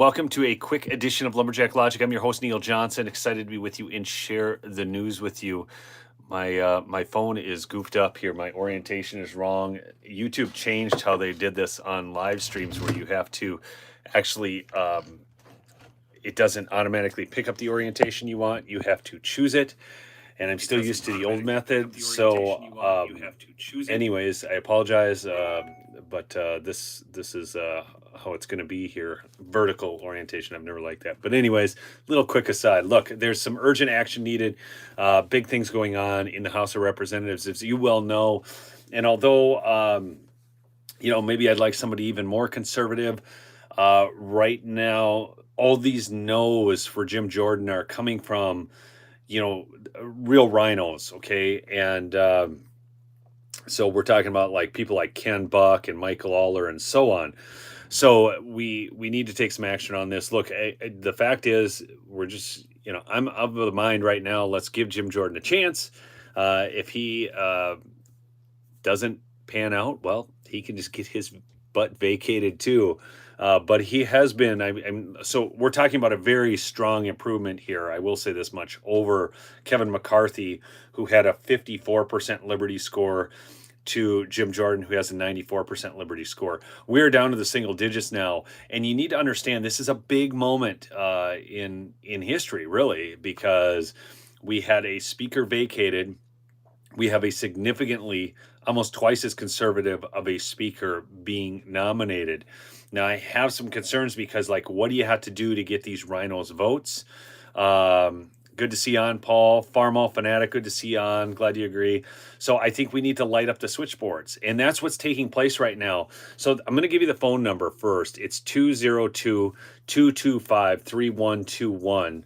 Welcome to a quick edition of Lumberjack Logic. I'm your host, Neil Johnson. Excited to be with you and share the news with you. My phone is goofed up here. My orientation is wrong. YouTube changed how they did this on live streams, where you have to actually it doesn't automatically pick up the orientation you want. You have to choose it. And I'm still used to the old method. So, anyways, I apologize, but this is how it's going to be here. Vertical orientation. I've never liked that. But anyways, little quick aside. Look, there's some urgent action needed. Big things going on in the House of Representatives, as you well know. And although, maybe I'd like somebody even more conservative, right now, all these no's for Jim Jordan are coming from real rhinos, okay? And so we're talking about like people like Ken Buck and Michael Lawler and so on. So we need to take some action on this. Look, the fact is, we're just, I'm of the mind right now, let's give Jim Jordan a chance. If he doesn't pan out, well, he can just get his butt vacated too. But he has been, so we're talking about a very strong improvement here. I will say this much over Kevin McCarthy, who had a 54% Liberty score, to Jim Jordan, who has a 94% Liberty score. We're down to the single digits now. And you need to understand this is a big moment in history, really, because we had a speaker vacated. We have a significantly, almost twice as conservative of a speaker being nominated. Now, I have some concerns because, what do you have to do to get these rhinos votes? Good to see you on, Paul. Farmall Fanatic, good to see you on. Glad you agree. So I think we need to light up the switchboards. And that's what's taking place right now. So I'm going to give you the phone number first. It's 202-225-3121.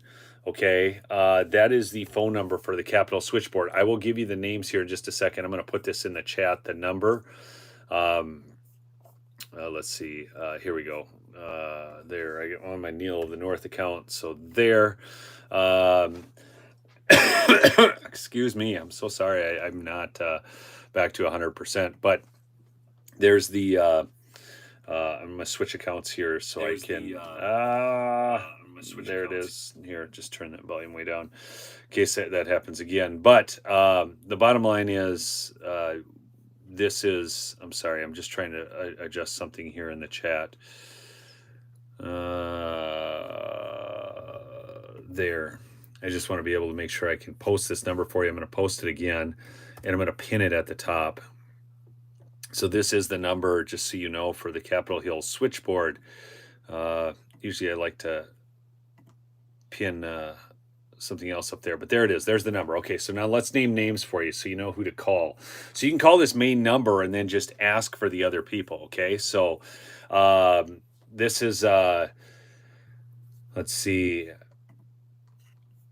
Okay, that is the phone number for the Capitol Switchboard. I will give you the names here in just a second. I'm going to put this in the chat, the number. Let's see. Here we go. There, I get on my Neil of the North account. So there. Excuse me. I'm so sorry. I'm not back to 100%. But there's the. I'm going to switch accounts here so there's I can. There it is. Here, just turn that volume way down in case that happens again. But the bottom line is. This is, I'm sorry, I'm just trying to adjust something here in the chat. There. I just want to be able to make sure I can post this number for you. I'm going to post it again, and I'm going to pin it at the top. So this is the number, just so you know, for the Capitol Hill Switchboard. Usually I like to pin something else up there, but there it is. There's the number. Okay, so now let's name names for you so you know who to call. So you can call this main number and then just ask for the other people. Okay, so this is let's see,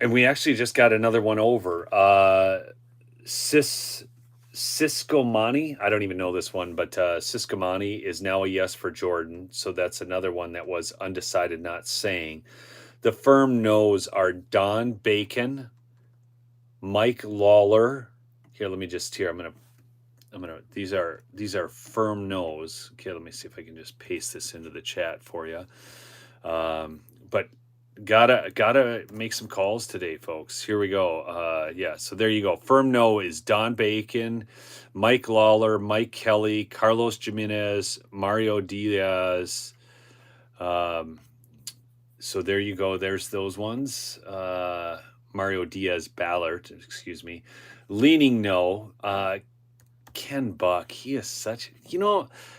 and we actually just got another one over. Siscomani, I don't even know this one, but Siscomani is now a yes for Jordan. So that's another one that was undecided, not saying. The firm no's are Don Bacon, Mike Lawler. Here, let me just I'm gonna these are firm no's. Okay, let me see if I can just paste this into the chat for you. But gotta make some calls today, folks. Here we go. Yeah, so there you go. Firm no is Don Bacon, Mike Lawler, Mike Kelly, Carlos Gimenez, Mario Diaz. So there you go. There's those ones. Mario Diaz Balart, excuse me. Leaning no. Ken Buck. He is such,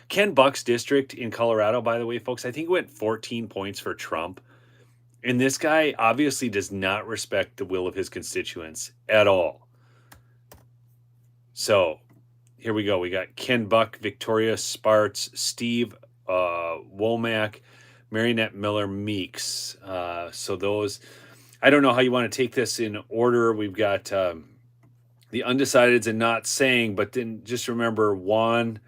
Ken Buck's district in Colorado, by the way, folks, I think went 14 points for Trump. And this guy obviously does not respect the will of his constituents at all. So here we go. We got Ken Buck, Victoria, Spartz, Steve, Womack, Marianette Miller-Meeks. So those, I don't know how you want to take this in order. We've got the undecideds and not saying, but then just remember Juan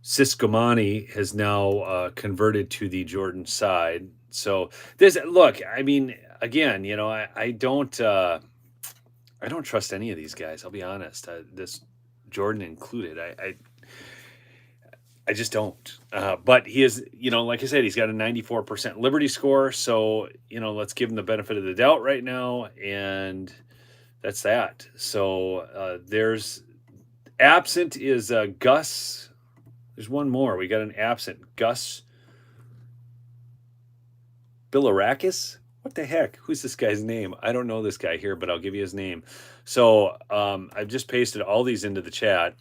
Siscomani has now converted to the Jordan side. So there's, look, I mean, again, I don't trust any of these guys. I'll be honest. This Jordan included. I just don't. But he is, like I said, he's got a 94% Liberty score. So, let's give him the benefit of the doubt right now. And that's that. So there's absent is Gus. There's one more. We got an absent. Gus Bilirakis? What the heck? Who's this guy's name? I don't know this guy here, but I'll give you his name. So I've just pasted all these into the chat.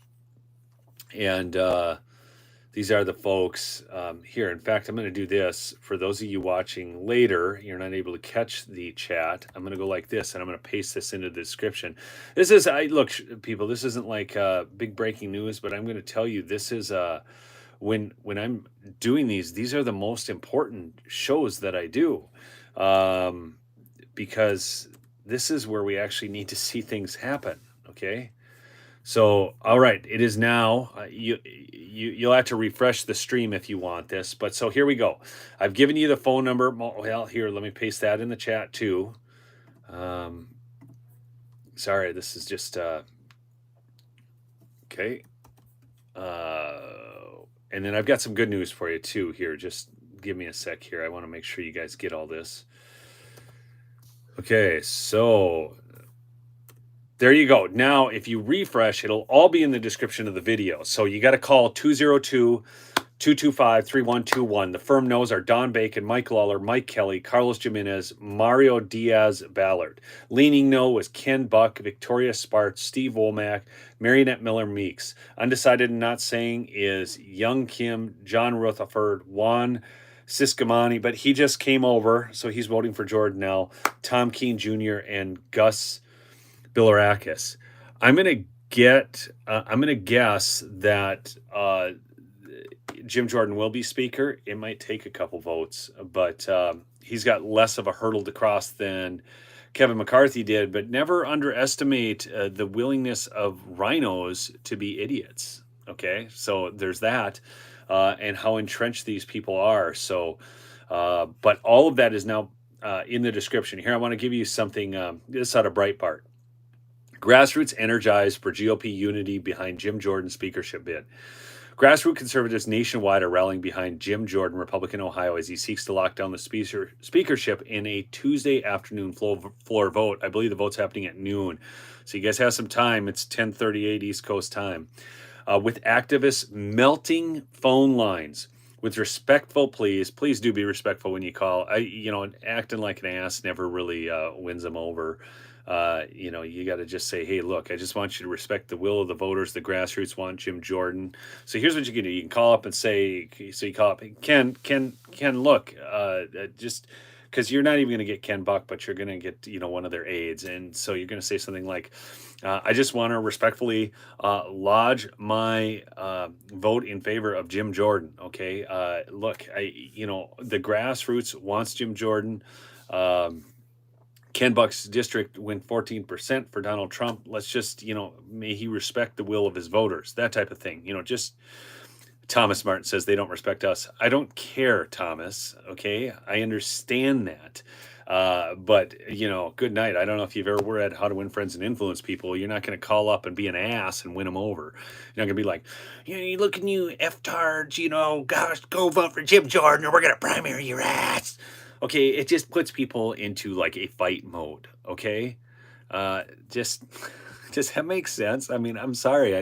And these are the folks here. In fact, I'm going to do this. For those of you watching later, you're not able to catch the chat. I'm going to go like this, and I'm going to paste this into the description. This is, look, people, this isn't like big breaking news, but I'm going to tell you this is when I'm doing these are the most important shows that I do, because this is where we actually need to see things happen. Okay. So, all right, it is now. You'll have to refresh the stream if you want this. But so here we go. I've given you the phone number. Well, here, let me paste that in the chat too. Sorry, this is just okay. And then I've got some good news for you too here. Just give me a sec here. I want to make sure you guys get all this. Okay, so there you go. Now, if you refresh, it'll all be in the description of the video. So you got to call 202-225-3121. The firm knows are Don Bacon, Mike Lawler, Mike Kelly, Carlos Gimenez, Mario Diaz, Balart. Leaning no was Ken Buck, Victoria Spartz, Steve Womack, Marianette Miller-Meeks. Undecided and not saying is Young Kim, John Rutherford, Juan Siskamani, but he just came over, so he's voting for Jordan now. Tom Kean Jr. and Gus Bilirakis. I'm gonna guess that Jim Jordan will be speaker. It might take a couple votes, but he's got less of a hurdle to cross than Kevin McCarthy did. But never underestimate the willingness of rhinos to be idiots. Okay, so there's that, and how entrenched these people are. So, but all of that is now in the description. Here, I want to give you something. This out of Breitbart. Grassroots energized for GOP unity behind Jim Jordan's speakership bid. Grassroots conservatives nationwide are rallying behind Jim Jordan, Republican Ohio, as he seeks to lock down the speakership in a Tuesday afternoon floor vote. I believe the vote's happening at noon. So you guys have some time. It's 10:38 East Coast time. With activists melting phone lines with respectful pleas do be respectful when you call. Acting like an ass never really wins them over. You got to just say, hey, look, I just want you to respect the will of the voters. The grassroots want Jim Jordan. So here's what you can do. You can call up and say, so you call up, Ken, look, just because you're not even going to get Ken Buck, but you're going to get, one of their aides. And so you're going to say something like, I just want to respectfully lodge my vote in favor of Jim Jordan. Okay. Look, the grassroots wants Jim Jordan. Ken Buck's district went 14% for Donald Trump. Let's just, may he respect the will of his voters, that type of thing. Just Thomas Martin says they don't respect us. I don't care, Thomas. Okay. I understand that. But good night. I don't know if you've ever read How to Win Friends and Influence People. You're not going to call up and be an ass and win them over. You're not going to be like, you look at you F-tards, gosh, go vote for Jim Jordan or we're going to primary your ass. Okay, it just puts people into like a fight mode. Okay, just that makes sense. I mean, I'm sorry.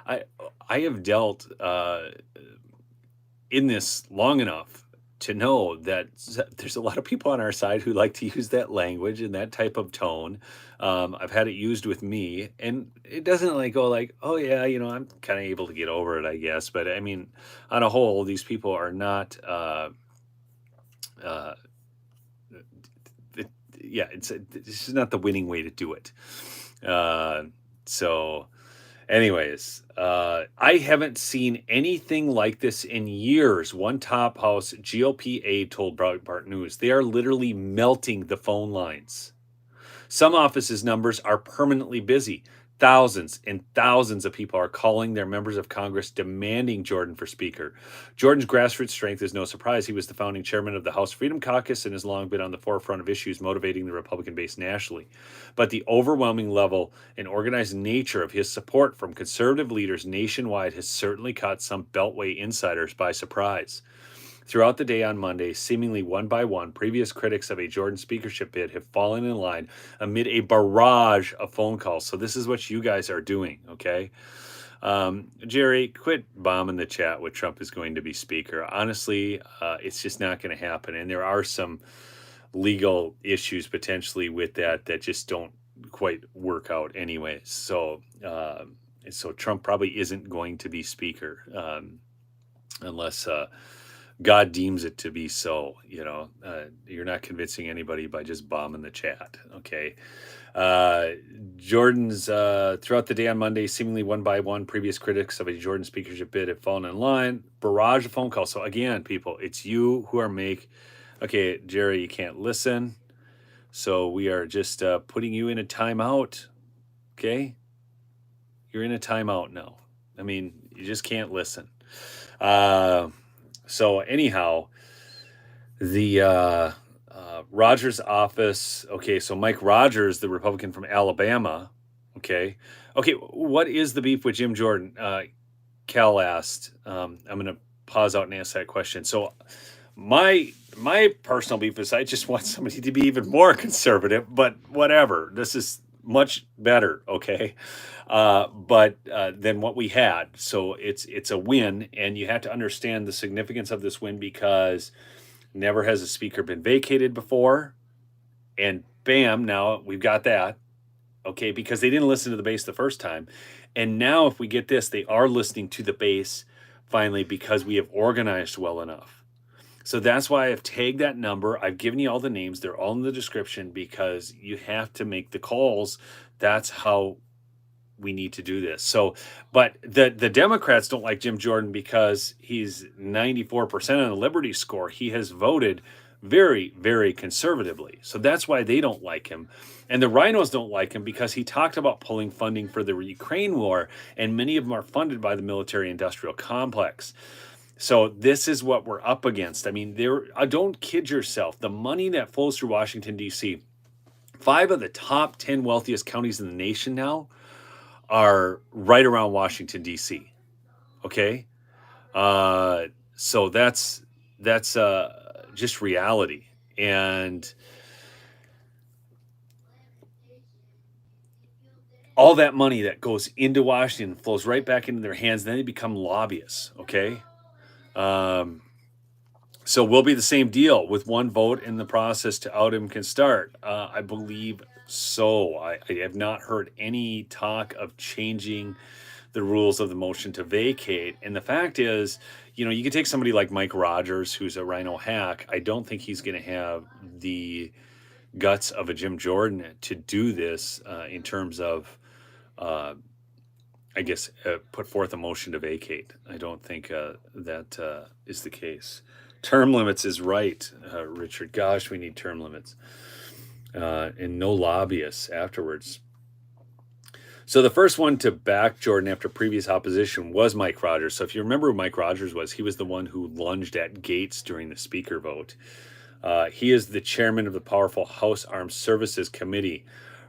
I have dealt in this long enough to know that there's a lot of people on our side who like to use that language and that type of tone. I've had it used with me, and it doesn't like go like, oh yeah, I'm kind of able to get over it, I guess. But I mean, on a whole, these people are not. This is not the winning way to do it. So anyways, I haven't seen anything like this in years. One top house GOP aide told Breitbart News, they are literally melting the phone lines. Some offices' numbers are permanently busy. Thousands and thousands of people are calling their members of Congress demanding Jordan for Speaker. Jordan's grassroots strength is no surprise. He was the founding chairman of the House Freedom Caucus and has long been on the forefront of issues motivating the Republican base nationally. But the overwhelming level and organized nature of his support from conservative leaders nationwide has certainly caught some Beltway insiders by surprise. Throughout the day on Monday, seemingly one by one, previous critics of a Jordan speakership bid have fallen in line amid a barrage of phone calls. So this is what you guys are doing, okay? Jerry, quit bombing the chat with Trump is going to be speaker. Honestly, it's just not going to happen. And there are some legal issues potentially with that just don't quite work out anyway. So Trump probably isn't going to be speaker unless... God deems it to be so. You're not convincing anybody by just bombing the chat, okay? Jordan's, throughout the day on Monday, seemingly one by one, previous critics of a Jordan speakership bid have fallen in line. Barrage of phone calls. So again, people, it's you who are okay, Jerry, you can't listen. So we are just putting you in a timeout, okay? You're in a timeout now. I mean, you just can't listen. So anyhow, the Rogers office, okay, so Mike Rogers, the Republican from Alabama, okay, what is the beef with Jim Jordan? Cal asked. I'm going to pause out and ask that question. So my personal beef is I just want somebody to be even more conservative, but whatever. This is much better, okay, than what we had. So it's a win, and you have to understand the significance of this win because never has a speaker been vacated before, and bam, now we've got that, okay, because they didn't listen to the base the first time, and now if we get this, they are listening to the base finally because we have organized well enough. So that's why I've tagged that number. I've given you all the names. They're all in the description because you have to make the calls. That's how we need to do this. So, but the Democrats don't like Jim Jordan because he's 94% on the Liberty score. He has voted very, very conservatively. So that's why they don't like him. And the Rhinos don't like him because he talked about pulling funding for the Ukraine war, and many of them are funded by the military-industrial complex. So this is what we're up against. I mean, don't kid yourself. The money that flows through Washington, D.C., 5 of the top 10 wealthiest counties in the nation now are right around Washington, D.C., okay? So that's just reality. And all that money that goes into Washington flows right back into their hands. Then they become lobbyists, okay? So we'll be the same deal with one vote in the process to out him can start. I believe so. I have not heard any talk of changing the rules of the motion to vacate. And the fact is, you could take somebody like Mike Rogers, who's a Rhino hack. I don't think he's going to have the guts of a Jim Jordan to do this in terms of, put forth a motion to vacate. I don't think that is the case. Term limits is right, Richard. Gosh, we need term limits. And no lobbyists afterwards. So the first one to back Jordan after previous opposition was Mike Rogers. So if you remember who Mike Rogers was, he was the one who lunged at Gates during the speaker vote. He is the chairman of the powerful House Armed Services Committee.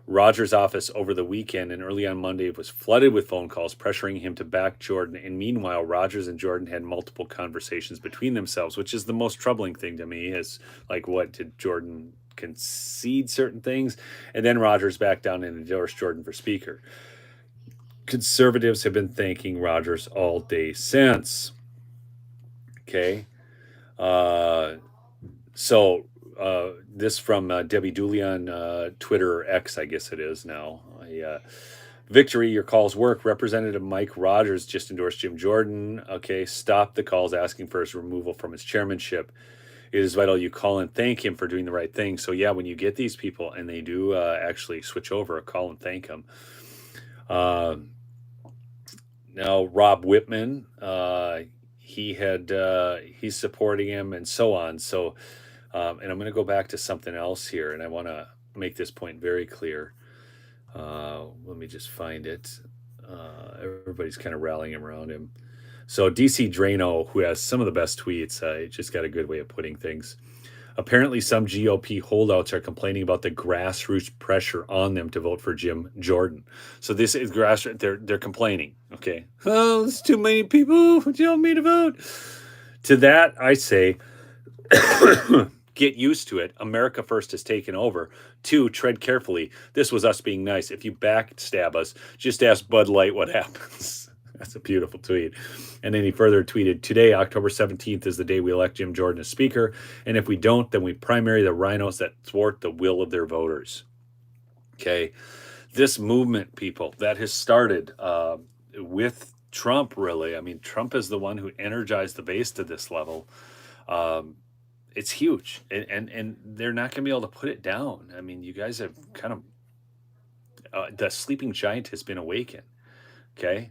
Rogers' office over the weekend and early on Monday was flooded with phone calls pressuring him to back Jordan. And meanwhile, Rogers and Jordan had multiple conversations between themselves, which is the most troubling thing to me is like, what did Jordan concede certain things? And then Rogers backed down and endorsed Jordan for speaker. Conservatives have been thanking Rogers all day since. Okay. This from Debbie Dooley on Twitter, X, I guess it is now. Victory, your calls work. Representative Mike Rogers just endorsed Jim Jordan. Okay, stop the calls asking for his removal from his chairmanship. It is vital you call and thank him for doing the right thing. So yeah, when you get these people and they do actually switch over, call and thank them. Now Rob Whitman, he's supporting him and so on. So, and I'm going to go back to something else here, and I want to make this point very clear. Let me just find it. Everybody's kind of rallying around him. So DC Drano, who has some of the best tweets, just got a good way of putting things. Apparently, some GOP holdouts are complaining about the grassroots pressure on them to vote for Jim Jordan. So this is grassroots. They're complaining. Okay, oh, there's too many people who tell me to vote. To that, I say, get used to it. America First has taken over. 2, tread carefully. This was us being nice. If you backstab us, just ask Bud Light what happens. That's a beautiful tweet. And then he further tweeted, today, October 17th, is the day we elect Jim Jordan as Speaker. And if we don't, then we primary the rhinos that thwart the will of their voters. Okay. This movement, people, that has started with Trump, really. I mean, Trump is the one who energized the base to this level. It's huge. And they're not going to be able to put it down. I mean, you guys have kind of, the sleeping giant has been awakened. Okay.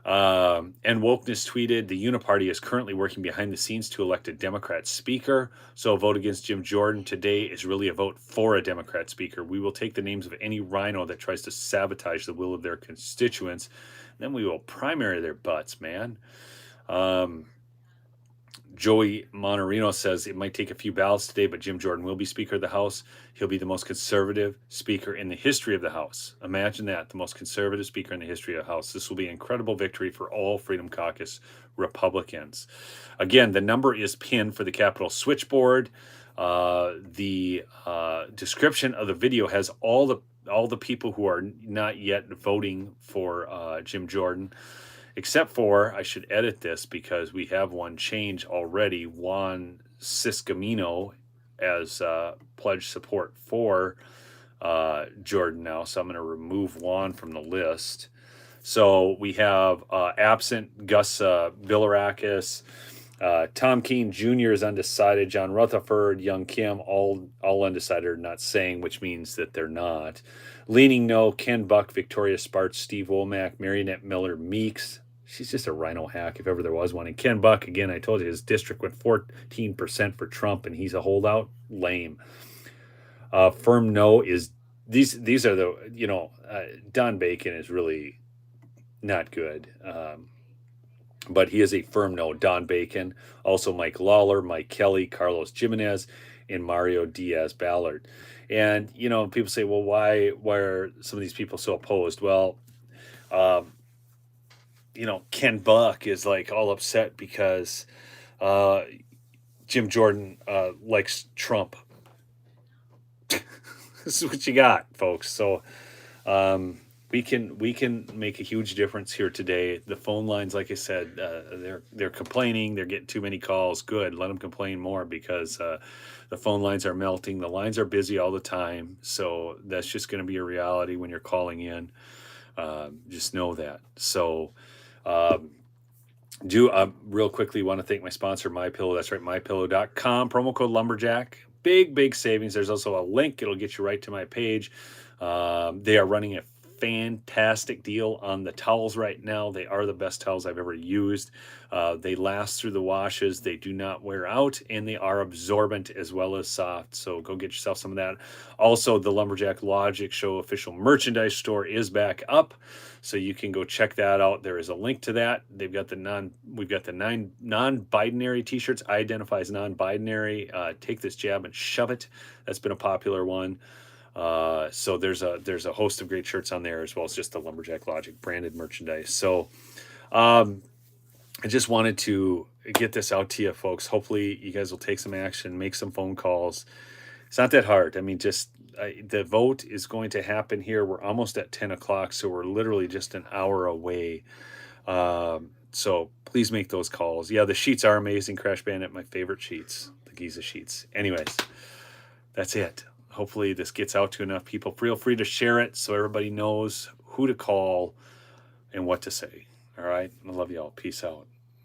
And Wokeness tweeted, the Uniparty is currently working behind the scenes to elect a Democrat speaker. So a vote against Jim Jordan today is really a vote for a Democrat speaker. We will take the names of any rhino that tries to sabotage the will of their constituents. Then we will primary their butts, man. Joey Monorino says it might take a few ballots today, but Jim Jordan will be Speaker of the House. He'll be the most conservative speaker in the history of the House. Imagine that, the most conservative speaker in the history of the House. This will be an incredible victory for all Freedom Caucus Republicans. Again, the number is pinned for the Capitol Switchboard. The description of the video has all the people who are not yet voting for Jim Jordan. Except for, I should edit this because we have one change already. Juan Ciscamino as pledged support for Jordan now. So I'm going to remove Juan from the list. So we have absent Gus Bilirakis. Tom Kean Jr. is undecided. John Rutherford, Young Kim, all undecided or not saying, which means that they're not. Leaning no, Ken Buck, Victoria Spartz, Steve Womack, Marianette Miller-Meeks. She's just a rhino hack if ever there was one. And Ken Buck, again, I told you his district went 14% for Trump, and he's a holdout. Lame. Firm no is these are the Don Bacon is really not good, but he is a firm no. Don Bacon, also Mike Lawler, Mike Kelly, Carlos Gimenez, and Mario Diaz Balart. And people say, well, why are some of these people so opposed? Well, Ken Buck is like all upset because Jim Jordan likes Trump. This is what you got, folks. So we can make a huge difference here today. The phone lines, like I said, they're complaining. They're getting too many calls. Good, let them complain more because the phone lines are melting. The lines are busy all the time. So that's just going to be a reality when you're calling in. Just know that. So. Real quickly want to thank my sponsor, MyPillow. That's right, MyPillow.com. Promo code Lumberjack. Big savings. There's also a link. It'll get you right to my page. They are running a fantastic deal on the towels right now. They are the best towels I've ever used. They last through the washes. They do not wear out, and they are absorbent as well as soft. So go get yourself some of that. Also, the Lumberjack Logic Show official merchandise store is back up, so you can go check that out. There is a link to that. We've got the 9 non-binary t-shirts. I identify as non-binary. Take this jab and shove it. That's been a popular one. So there's a host of great shirts on there, as well as just the Lumberjack Logic branded merchandise. So I just wanted to get this out to you, folks. Hopefully you guys will take some action, make some phone calls. It's not that hard. I mean, the vote is going to happen here. We're almost at 10 o'clock, so we're literally just an hour away. So please make those calls. Yeah, the sheets are amazing. Crash Bandit, my favorite sheets, the Giza sheets. Anyways, that's it. Hopefully this gets out to enough people. Feel free to share it so everybody knows who to call and what to say. All right? I love you all. Peace out.